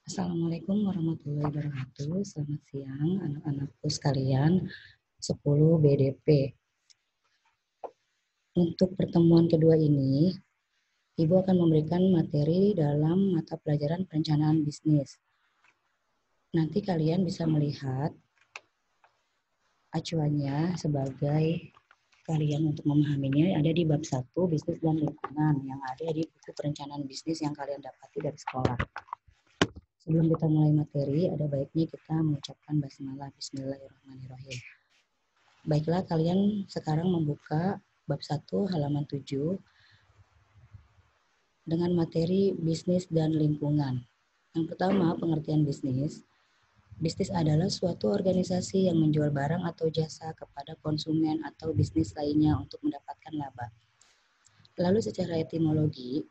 Assalamualaikum warahmatullahi wabarakatuh. Selamat siang anak-anakku sekalian 10 BDP. Untuk pertemuan kedua ini, Ibu akan memberikan materi dalam mata pelajaran perencanaan bisnis. Nanti kalian bisa melihat acuannya sebagai kalian untuk memahaminya ada di bab 1 bisnis dan lingkungan yang ada di buku perencanaan bisnis yang kalian dapati dari sekolah. Sebelum kita mulai materi, ada baiknya kita mengucapkan basmalah, bismillahirrahmanirrahim. Baiklah, kalian sekarang membuka bab 1 halaman 7 dengan materi bisnis dan lingkungan. Yang pertama, pengertian bisnis. Bisnis adalah suatu organisasi yang menjual barang atau jasa kepada konsumen atau bisnis lainnya untuk mendapatkan laba. Lalu secara etimologi,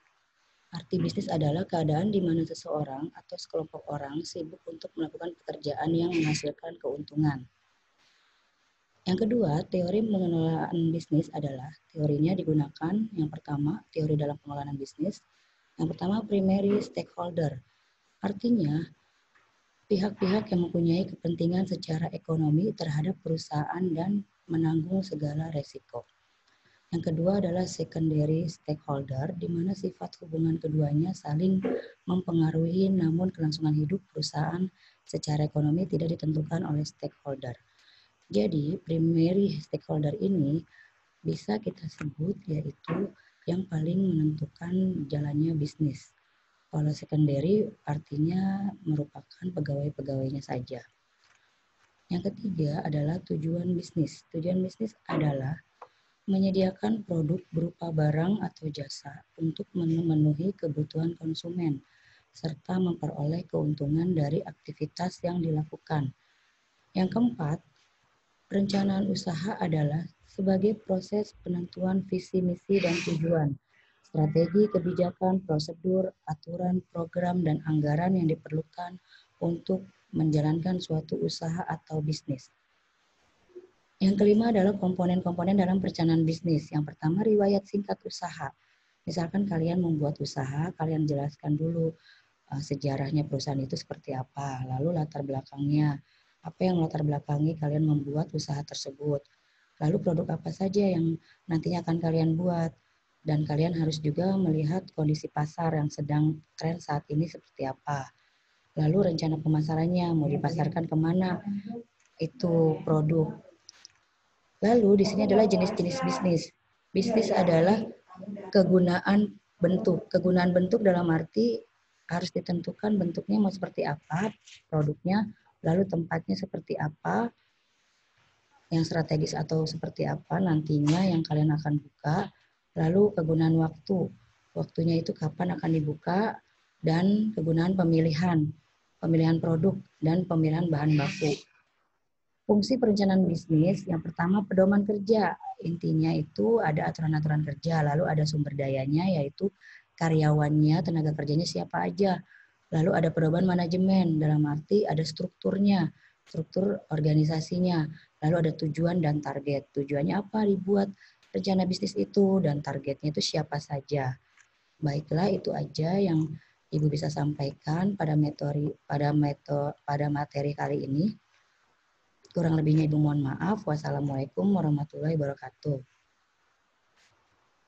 arti bisnis adalah keadaan di mana seseorang atau sekelompok orang sibuk untuk melakukan pekerjaan yang menghasilkan keuntungan. Yang kedua, teori pengelolaan bisnis adalah teorinya digunakan yang pertama, teori dalam pengelolaan bisnis. Yang pertama, primary stakeholder. Artinya, pihak-pihak yang mempunyai kepentingan secara ekonomi terhadap perusahaan dan menanggung segala resiko. Yang kedua adalah secondary stakeholder, di mana sifat hubungan keduanya saling mempengaruhi namun kelangsungan hidup perusahaan secara ekonomi tidak ditentukan oleh stakeholder. Jadi, primary stakeholder ini bisa kita sebut yaitu yang paling menentukan jalannya bisnis. Kalau secondary artinya merupakan pegawai-pegawainya saja. Yang ketiga adalah tujuan bisnis. Tujuan bisnis adalah menyediakan produk berupa barang atau jasa untuk memenuhi kebutuhan konsumen, serta memperoleh keuntungan dari aktivitas yang dilakukan. Yang keempat, perencanaan usaha adalah sebagai proses penentuan visi, misi, dan tujuan, strategi, kebijakan, prosedur, aturan, program, dan anggaran yang diperlukan untuk menjalankan suatu usaha atau bisnis. Yang kelima adalah komponen-komponen dalam perencanaan bisnis. Yang pertama, riwayat singkat usaha. Misalkan kalian membuat usaha, kalian jelaskan dulu sejarahnya perusahaan itu seperti apa, lalu latar belakangnya, apa yang latar belakangi kalian membuat usaha tersebut, lalu produk apa saja yang nantinya akan kalian buat, dan kalian harus juga melihat kondisi pasar yang sedang tren saat ini seperti apa, lalu rencana pemasarannya, mau dipasarkan kemana itu produk. Lalu di sini adalah jenis-jenis bisnis. Bisnis adalah kegunaan bentuk. Kegunaan bentuk dalam arti harus ditentukan bentuknya mau seperti apa, produknya, lalu tempatnya seperti apa, yang strategis atau seperti apa nantinya yang kalian akan buka, lalu kegunaan waktu. Waktunya itu kapan akan dibuka, dan kegunaan pemilihan produk, dan pemilihan bahan baku. Fungsi perencanaan bisnis, yang pertama pedoman kerja. Intinya itu ada aturan-aturan kerja, lalu ada sumber dayanya yaitu karyawannya, tenaga kerjanya siapa aja. Lalu ada pedoman manajemen, dalam arti ada strukturnya, struktur organisasinya. Lalu ada tujuan dan target. Tujuannya apa dibuat rencana bisnis itu, dan targetnya itu siapa saja. Baiklah, itu aja yang Ibu bisa sampaikan pada materi kali ini. Kurang lebihnya Ibu mohon maaf. Wassalamualaikum warahmatullahi wabarakatuh.